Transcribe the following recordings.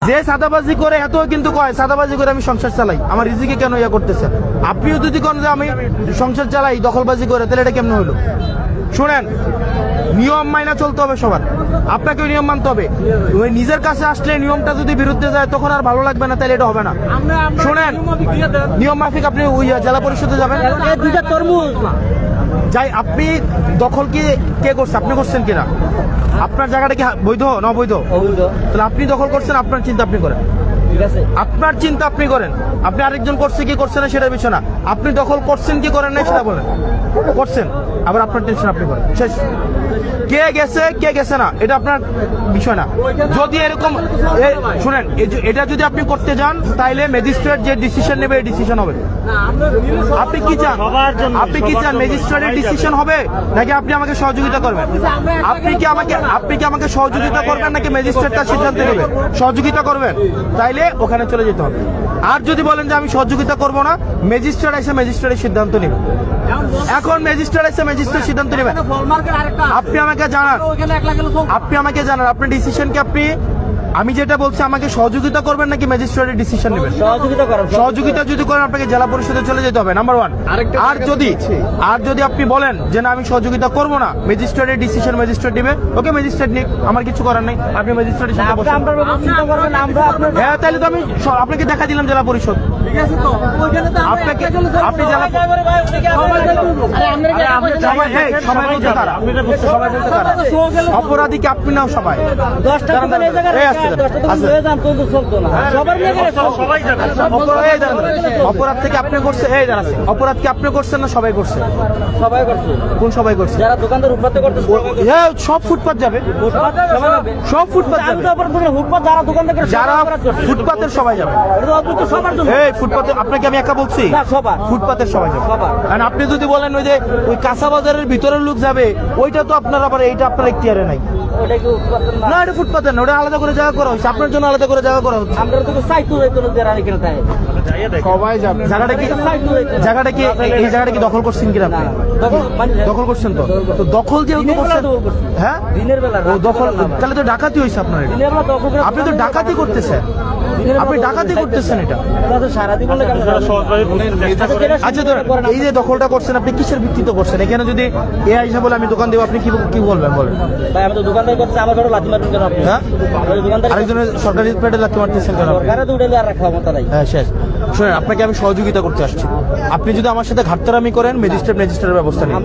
যে সাদাবাজি করে এত কিন্তু কয় সাদাবাজি করে আমি সংসার চালাই, আমার রিজিকে কেন ইয়া করতেছেন? আপনিও যদি কোন যে আমি সংসার চালাই দখলবাজি করে, তাহলে এটা কেমন হলো? শুনেন, নিয়ম মাইনা চলতে হবে সবার, আপনাকে নিয়ম মানতে হবে। ওই নিজের কাছে আসলে নিয়মটা যদি বিরুদ্ধে যায় তখন আর ভালো লাগবে না, তাহলে এটা হবে না। শুনেন, নিয়ম মাফিক আপনি ওই জেলা পরিষদে যাবেন, যাই আপনি দখল কি কে করছে, আপনি করছেন কিনা? আপনার জায়গাটা কি বৈধ না অবৈধ? তাহলে আপনি দখল করছেন, আপনার চিন্তা আপনি করেন, আপনার চিন্তা আপনি করেন। আপনি আরেকজন করছে কি করছে না সেটার বিষয় না, আপনি দখল করছেন কি করেন না সেটা বলেন। করছেন, আবার আপনার টেনশন আপনি করেন, শেষ। কে গেছে না এটা আপনার বিষয় না। যদি এরকম শুনেন, এটা যদি আপনি করতে যান তাইলে ম্যাজিস্ট্রেট যে ডিসিশন নেবে এই ডিসিশন হবে। আপনি কি চান? আপনি কি চান ম্যাজিস্ট্রেটের ডিসিশন হবে নাকি আপনি আমাকে সহযোগিতা করবেন? আপনি কি আমাকে সহযোগিতা করবেন নাকি ম্যাজিস্ট্রেট তার সিদ্ধান্ত নেবে? সহযোগিতা করবেন, তাইলে ওখানে চলে যেতে হবে। আর যদি বলেন যে আমি সহযোগিতা করব না, ম্যাজিস্ট্রেট এসে ম্যাজিস্ট্রেটের সিদ্ধান্ত নেবে। এখন ম্যাজিস্ট্রেট এসে ম্যাজিস্ট্রেট সিদ্ধান্ত নেবে। আপনি আমাকে জানান আপনার ডিসিশন কি? আপনি আমি যেটা বলছি আমাকে সহযোগিতা করবেন নাকি ম্যাজিস্ট্রেটের ডিসিশন নেবেন? সহযোগিতা যদি করেন আপনাকে জেলা পরিষদে চলে যেতে হবে, নাম্বার 1। আর যদি আপনি বলেন যে না আমি সহযোগিতা করব না, ম্যাজিস্ট্রেটের ডিসিশন ম্যাজিস্ট্রেট নেবে, ওকে ম্যাজিস্ট্রেট নিক, আমার কিছু করার নেই। আপনি ম্যাজিস্ট্রেটের সাথে বসেন। হ্যাঁ, তাহলে তো আমি আপনাকে দেখা দিলাম জেলা পরিষদ। আপনাকে আপনি জেলা অপরাধী কি আপনি নাও সবাই? অপরাধ থেকে আপনি করছেন, এই দাঁড়াচ্ছে অপরাধ কি আপনি করছেন না সবাই করছে? সবাই করছে। কোন সবাই করছে? যারা দোকানদার ফুটপাতে করতে সব ফুটপাত যাবে, সব ফুটপাত যাবে, যারা ফুটপাতের সবাই যাবে। এই ফুটপাতে আপনাকে আমি একা বলছি, ফুটপাতের সবাই যাবে। কারণ আপনি যদি বলেন ওই যে ওই কাঁচা বাজারের ভিতরের লোক যাবে, ওইটা তো আপনার আবার এইটা আপনার এখতিয়ারে নাই। না, এটা ফুটপাতে না, ওটা আলাদা করে জায়গা করা হচ্ছে, আপনার জন্য আলাদা করে জায়গা করা হচ্ছে। সবাই যাবে। জায়গাটা কি এই জায়গাটা কি দখল করছেন কিনা? দখল করছেন তো দখল যেহেতু করছেন, হ্যাঁ দিনের বেলা ও দখল, তাহলে তো ডাকাতি হয়েছে আপনার। আপনি তো ডাকাতি করতেছেন, আপনি ডাকাতি করতেছেন এটা। আচ্ছা, এই যে দখলটা করছেন আপনি কিসের ভিত্তিতে করছেন? এখানে যদি এ আইসা বলে আমি দোকান দেবো, আপনি কি বলবেন বলেন? হ্যাঁ, আরেকজনের সরকারি পেটে লাথি মারতেছেন কেন? হ্যাঁ, শেষ। শুনেন, আপনাকে আমি সহযোগিতা করতে আসছি। আপনি যদি আমার সাথে ঘাটতারামি করেন, ম্যাজিস্ট্রেটের ব্যবস্থা নেই।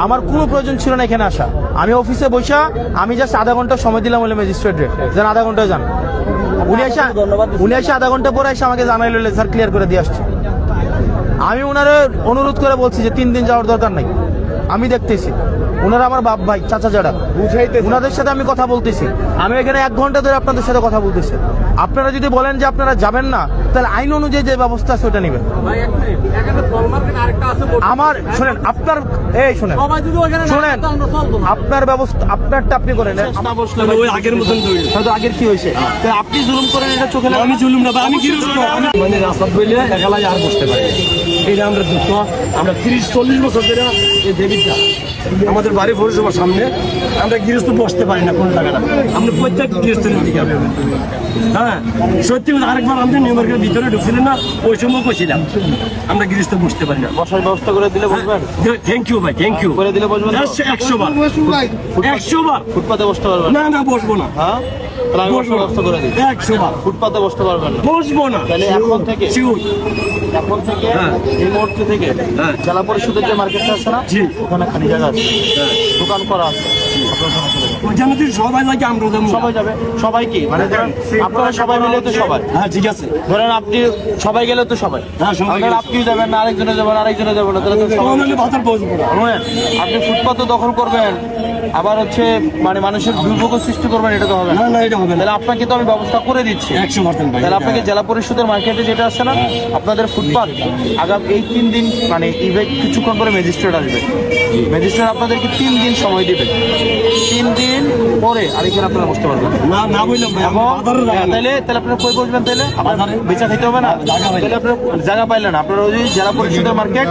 আমার কোনো প্রয়োজন ছিল না এখানে আসা। আমি অফিসে বসা, আমি জাস্ট আধা ঘন্টা সময় দিলাম বলে ম্যাজিস্ট্রেটে যান, আধা ঘন্টায় যান। উনি এসে আধা ঘন্টা পরে এসে আমাকে জানাইল স্যার ক্লিয়ার করে দিয়ে আসছে। আমি ওনারে অনুরোধ করে বলছি যে 3 দিন যাওয়ার দরকার নাই, আমি দেখতেছি। ওনারা আমার বাপ ভাই চাচা যারা, ওনাদের সাথে আমি কথা বলতেছি। আমি এখানে 1 ঘন্টা ধরে আপনাদের সাথে কথা বলতেছি। আপনারা যদি বলেন যে আপনারা যাবেন না, তাহলে আইন অনুযায়ী যে ব্যবস্থা আছে ওটা নেবেন। আমার শুনেন, আপনার শুনেন, আপনার ব্যবস্থা আপনারটা আপনি করেন। আগের কি হয়েছে? আপনি জুলুম করেন, এটা চোখে আমি জুলুম না, আমি মানে রাস্তা বইলে একালাই আর বসতে পারি। এটা আমরা দুঃখ। আমরা 30-40 বছর ধরে এই দেবীটা আমাদের বাড়ি পৌরসভার সামনে আমরা গৃহস্থ বসতে পারি না কোন জায়গাটা। আমরা প্রত্যেক গৃহস্থের দিকে, হ্যাঁ সত্যি আরেকবার আমাদের নিউ মার্কেটের ভিতরে ঢুকছিলেন না, ওই সময় কইছিলাম আমরা গৃহস্থ বসতে পারি না। বসার ব্যবস্থা করে দিলে বসবেন? থ্যাংক ইউ ভাই, থ্যাংক ইউ করে দিলে বসবেন 100 বার। 100 বার ফুটপাতে বসতে পারবেন না? বসবো না। হ্যাঁ, তাহলে আমি ব্যবস্থা করে দিই। 100 বার ফুটপাতে বসতে পারবেন না? বসবো না। তাহলে এখন থেকে এই মুহূর্তে থেকে জেলা পরিষদের যে মার্কেটটা আছে না, ওখানে খালি জায়গা আছে, দোকান করা আছে। সবাই লাগে, আমরা সবাই যাবে। সবাই কি মানে আপনারা সবাই মিলে তো সবাই? হ্যাঁ, ঠিক আছে। ধরেন আপনি সবাই গেলে তো সবাই, আপনিও যাবেন না, আরেকজনে যাবেন, আরেকজনে যাবেন না, তাহলে তো আপনি ফুটপাত দখল করবেন, আবার হচ্ছে মানে মানুষের দুর্ভোগ সৃষ্টি করবেন, এটা তো হবে না। এটা হবে না। তাহলে আপনাকে তো আমি ব্যবস্থা করে দিচ্ছি 100%। তাহলে আপনাকে জেলা পরিষদের মার্কেটে যেটা আছে না, আপনাদের ফুটপাত আগাম এই 3 দিন মানে কিছুক্ষণ পরে ম্যাজিস্ট্রেট আসবে। ম্যাজিস্ট্রেট আপনাদেরকে 3 দিন সময় দিবে। 3 দিন পরে আরেকজন আপনারা বসতে পারবেন। না না বললাম ভাই, এবং বাজারে জায়গা নেই। তাহলে আপনারা কই বসবেন? তাহলে বাজারে। বেচা খেতে হবে না, জায়গা পাইলেন। তাহলে আপনারা জায়গা পাইলেন না, আপনারা ওই জেলা পরিষদের মার্কেট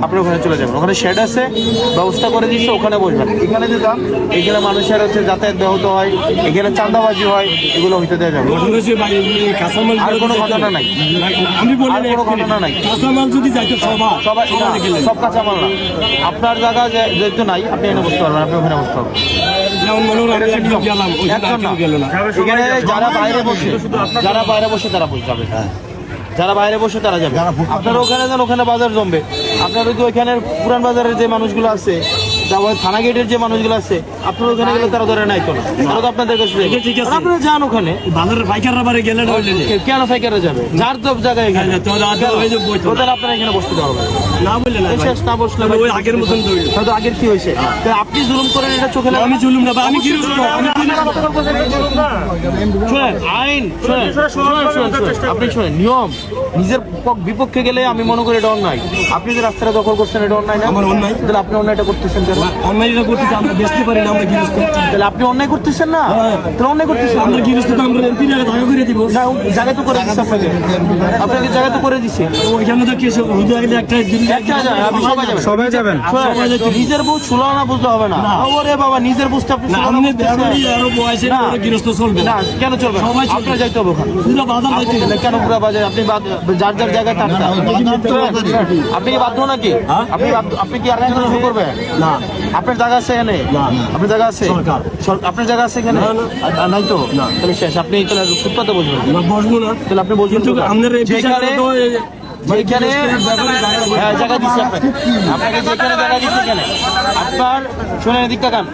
আপনারা ওখানে চলে যাবেন, ওখানে শেড আছে, ব্যবস্থা করে দিচ্ছে, ওখানে বসবেন। এখানে দিতাম, এখানে মানুষের হচ্ছে যাতায়াত ব্যাহত হয়, এখানে চাঁদাবাজি হয়, এগুলো হইতে দেওয়া যাবে। ঘটনা হচ্ছে ভাই, এই কাঁচামাল আর কোনো ঘটনা নাই। আমি বলি আর না, কোনো ঘটনা নাই। কাঁচামাল যদি যাইতো সবাই না, গেলেন সব কাঁচামাল না। আপনার জায়গা যেহেতু নাই, আপনি এখানে বসতে পারবেন, আপনি ওখানে বসতে পারবেন। যেমন মনে হলো আমি একদিন গেলাম, ওইখানে আর একজন না। কেউ গেল না। এখানে যারা বাইরে বসে তারা যাবে, যারা বাইরে বসে তারা যাবে। আপনারা ওখানে যান, ওখানে বাজার জমবে। আপনারা কি ওইখানে পুরান বাজারের যে মানুষগুলো আছে, তারপরে থানা গেটের যে মানুষগুলো আছে, আপনারা ওখানে গেলে তারা ধরে নাই তো না, তারা তো আপনাদের কাছে যাবে। ঠিক আছে। আপনারা যান ওখানে। বাজারের পাইকাররা বাড়ি গেলে না হইলে যে। কেন ফাইকারে যাবে? যার তো জায়গায় এখানে হ্যাঁ, তো রাতে ওই যে বইতো না। তাহলে আপনারা এখানে বসতে হবে না বললে না ভাই। শেষ না বসলে ওই আগের মতন তো হইলো। হয়তো আগের কি হয়েছে, তাহলে আপনি জুলুম করেন, এটা চোখে লাগে আমি চলুম না ভাই, আমি গৃহস্থ, আমি শোনেন, আইন শোনেন, আপনি শোনেন, নিয়ম নিজের বিপক্ষে গেলে আমি মনে করি এটা অন্যায়। আপনি যে রাস্তাটা দখল করছেন এটা অন্যায় না? আমার অন্যায়। তাহলে আপনি অন্যায়টা করতেছেন কেন? অন্যায়টা করতেছি, আমরা বেচতে পারি না, আমরা গৃহস্থ। তাহলে আপনি অন্যায় করতেছেন না, তাহলে অন্যায় করতেছেন আমরা গৃহস্থ তো আমরা এমপি জায়গা ভাগ করে দিব। না, জায়গা তো করে দিচ্ছে আপনাকে, আপনাকে জায়গা তো করে দিচ্ছে। ওইখানে তো কি হুদা গেলে একটা একটা যায়, আপনি সবাই যাবেন। শোনেন, নিজের বুঝ ছুলো না বুঝলে হবে না। ওরে বাবা, নিজের বুঝতে আপনি না, ছুলো না আপনি বুঝতেছেন। ফ্যামিলি আরো বয়সে না। গৃহস্থ চলবে না। না, কেন চলবে না? সবাই চলবে। আপনার যাইতে হবে ওখানে। পুরো বাজার যাইতে হবে। কেন পুরো বাজার? আপনি যার যার জায়গায় তার তার। আপনি কি বাধ্য নাকি? আপনি কি আরেকজন শুরু করবেন? না। আপনার জায়গা আছে এখানে? না। আপনার জায়গা আছে? সরকার। আপনার জায়গা আছে এখানে? না, না। আর নাই তো? না। তাহলে শেষ, আপনি তাহলে ফুটপাতে বসবেন। আমরা বসবো না। তাহলে আপনি বসবেন কিন্তু কোথায়? আমাদের এই যেখানে বিষয়টা তো যেখানে হ্যাঁ, জায়গা দিচ্ছি আপনাকে, আপনাকে যেখানে জায়গা দিচ্ছি এখানে আপনার, শোনেন এদিক তাকান,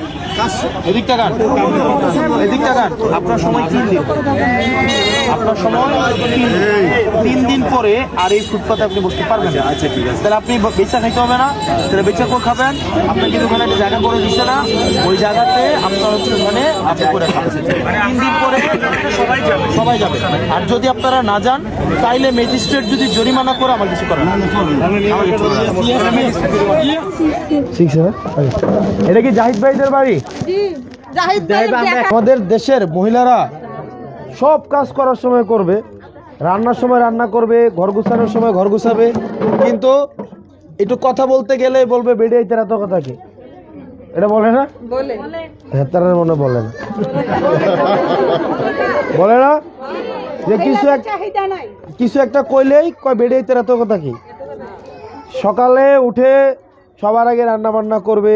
এদিক তাকান, এদিক তাকান। আপনার সময় 3 দিন, আপনার সময় 3 দিন পরে আর এই ফুটপাতে আপনি বসতে পারবেন না। আচ্ছা ঠিক আছে, তাহলে আপনি বেচা খাইতে হবে না, তাহলে বেচা করে খাবেন। আপনাকে ওখানে একটা জায়গা করে দিচ্ছে না, ওই জায়গাতে আপনার হচ্ছে ওখানে আপনি করে খাবেন। 3 দিন পরে সবাই যাবে। আর যদি আপনারা না যান, তাইলে ম্যাজিস্ট্রেট যদি জরিমানা করে আমার কিছু করেন। এটা কি জাহিদ ভাইদের বাড়ি? আমাদের দেশের মহিলারা সব কাজ করার সময় করবে, রান্নার সময় রান্না করবে, ঘর গুছানোর সময় ঘর গুছাবে, কিন্তু একটু কথা বলতে গেলে বলবে বেড়ে তেরা তো কথা কি, এটা বলে না? হ্যাঁ, তারা মনে বলে না, বলে না যে কিছু একটা কইলেই কয় বেড়ে তেরা তো কথা কি। সকালে উঠে সবার আগে রান্না বান্না করবে।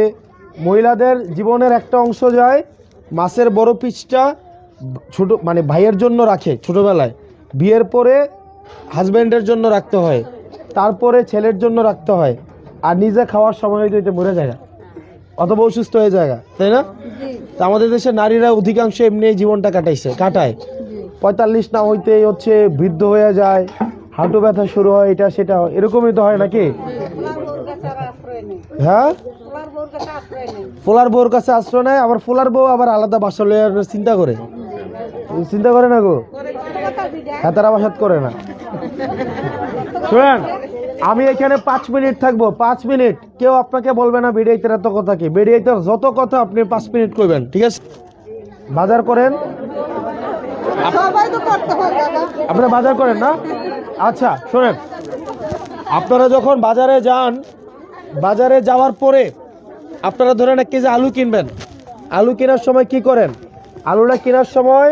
মহিলাদের জীবনের একটা অংশ যায় মাছের বড় পিসটা ছোট, মানে ভাইয়ের জন্য রাখে ছোটবেলায়, বিয়ের পরে হাজব্যান্ডের জন্য রাখতে হয়, তারপরে ছেলের জন্য রাখতে হয়, আর নিজে খাওয়ার সময় হইতে মরে যায় না, অথবা অসুস্থ হয়ে যায়, তাই না? তা আমাদের দেশের নারীরা অধিকাংশ এমনি জীবনটা কাটায় 45 না হইতেই হচ্ছে বৃদ্ধ হয়ে যায়, হাঁটু ব্যথা শুরু হয়, এটা সেটা এরকমই তো হয় নাকি? হ্যাঁ, ফোলার বউর কাছে আশ্রয় নেয়, আবার ফোলার বউ আবার আলাদা বাসা লইয়ার চিন্তা করে না গো, হ্যাঁ, তারা বাসাত করে না। শুনেন, আমি এখানে 5 মিনিট থাকবো, 5 মিনিট কেউ আপনাকে বলবে না বেরিয়াইতে এত কথা কি, বেরিয়াইতে যত কথা আপনি 5 মিনিট করবেন, ঠিক আছে? বাজার করেন, আপনারা বাজার করেন না? আচ্ছা শোনেন, আপনারা যখন বাজারে যান, বাজারে যাওয়ার পরে আপনারা ধরেন 1 কেজি আলু কিনবেন, আলু কেনার সময় কি করেন? আলুটা কেনার সময়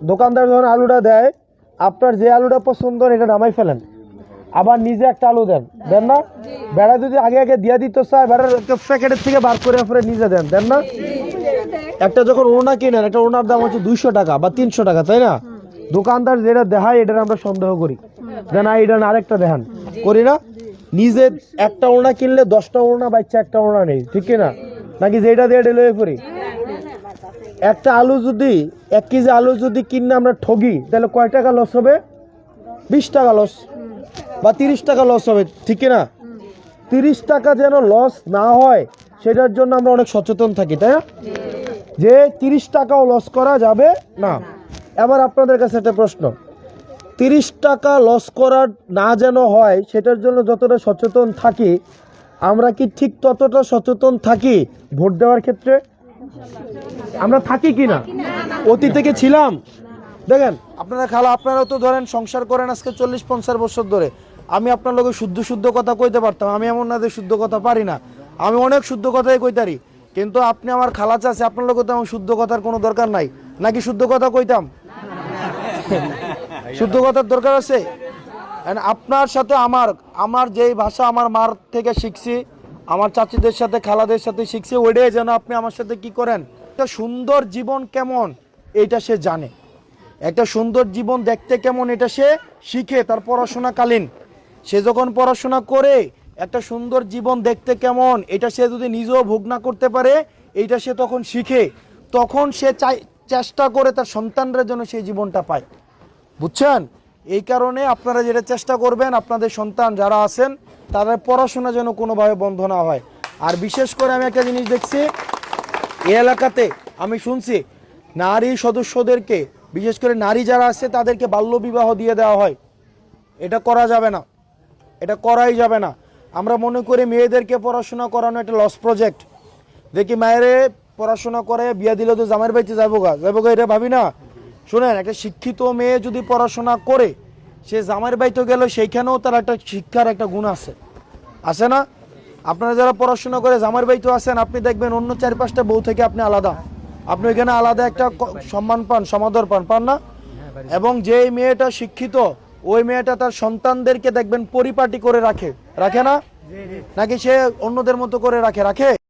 দোকানদার যখন আলুটা দেয়, আপনার যে আলুটা পছন্দ এটা নামাই ফেলেন, আবার নিজে একটা আলু দেন না? বেড়া যদি আগে দিয়ে দিতে চায়, বেড়ার একটা প্যাকেটের থেকে বার করে পরে নিজে দেন না? একটা যখন ওড়না কিনেন, একটা ওড়নার দাম হচ্ছে 200 টাকা বা 300 টাকা, তাই না? দোকানদার যেটা দেখায় এটা আমরা সন্দেহ করি, না এটা না আরেকটা দেখান, করি না? নিজে একটা ওড়না কিনলে 10টা ওড়না বাচ্চা একটা ওড়না নেই, ঠিক না? নাকি যেটা দিয়ে ডেলিভারি করি? একটা আলু যদি 1 কেজি আলু যদি কিনে আমরা ঠগি, তাহলে কয় টাকা লস হবে? 20 টাকা লস বা 30 টাকা লস হবে, ঠিক না? 30 টাকা যেন লস না হয় সেটার জন্য আমরা অনেক সচেতন থাকি, তাই না? যে 30 টাকাও লস করা যাবে না। এবার আপনাদের কাছে একটা প্রশ্ন, 30 টাকা লস করা না যেন হয় সেটার জন্য যতটা সচেতন থাকি, আমরা কি ঠিক ততটা সচেতন থাকি ভোট দেওয়ার ক্ষেত্রে? আমরা থাকি কিনা? অতীত থেকে ছিলাম। দেখেন আপনারা খালা, আপনারা তো ধরেন সংসার করেন আজকে 40-50 বছর ধরে। আমি আপনার লোকে শুদ্ধ শুদ্ধ কথা কইতে পারতাম, আমি এমন না যে শুদ্ধ কথা পারি না, আমি অনেক শুদ্ধ কথাই কইতারি। কিন্তু আপনি আমার খালা চাচা, আপনার লোকে তো আমার শুদ্ধ কথার কোনো দরকার নাই, নাকি শুদ্ধ কথা কইতাম? শুদ্ধ কথার দরকার আছে? আপনার সাথে আমার যেই ভাষা আমার মার থেকে শিখছি, আমার চাচিদের সাথে খালাদের সাথে শিখছি, ওইটাই যেন আপনি আমার সাথে কি করেন। একটা সুন্দর জীবন কেমন এইটা সে জানে, একটা সুন্দর জীবন দেখতে কেমন এটা সে শিখে তার পড়াশোনাকালীন। সে যখন পড়াশোনা করে একটা সুন্দর জীবন দেখতে কেমন এটা সে যদি নিজেও ভোগ না করতে পারে, এইটা সে তখন শিখে, তখন সে চেষ্টা করে তার সন্তানদের জন্য সেই জীবনটা পায়। বুঝছেন? এই কারণে আপনারা যেটা চেষ্টা করবেন, আপনাদের সন্তান যারা আছেন তাদের পড়াশোনা যেন কোনোভাবে বন্ধ না হয়। আর বিশেষ করে আমি একটা জিনিস দেখছি এই এলাকাতে, আমি শুনছি নারী সদস্যদেরকে, বিশেষ করে নারী যারা আছে তাদেরকে বাল্যবিবাহ দিয়ে দেওয়া হয়। এটা করা যাবে না, এটা করাই যাবে না। আমরা মনে করি মেয়েদেরকে পড়াশোনা করানো একটা লস প্রজেক্ট। দেখি মায়েরে পড়াশোনা করে বিয়া দিলে তো জামাইয়ের বাড়িতে যাবো গা এটা ভাবি না। শুনেন, একটা শিক্ষিত মেয়ে যদি পড়াশোনা করে সে জামাইয়ের বাড়িতে গেল, সেইখানেও তার একটা শিক্ষার একটা গুণ আছে না? আপনারা যারা পড়াশোনা করে জামাইয়ের বাড়িতে আছেন, আপনি দেখবেন অন্য 4-5টা বউ থেকে আপনি আলাদা, আপনি ওইখানে আলাদা একটা সম্মান পান, সমাদর পান না? এবং যেই মেয়েটা শিক্ষিত ওই মেয়েটা তার সন্তানদেরকে দেখবেন পরিপাটি করে রাখে না? নাকি সে অন্যদের মতো করে রাখে?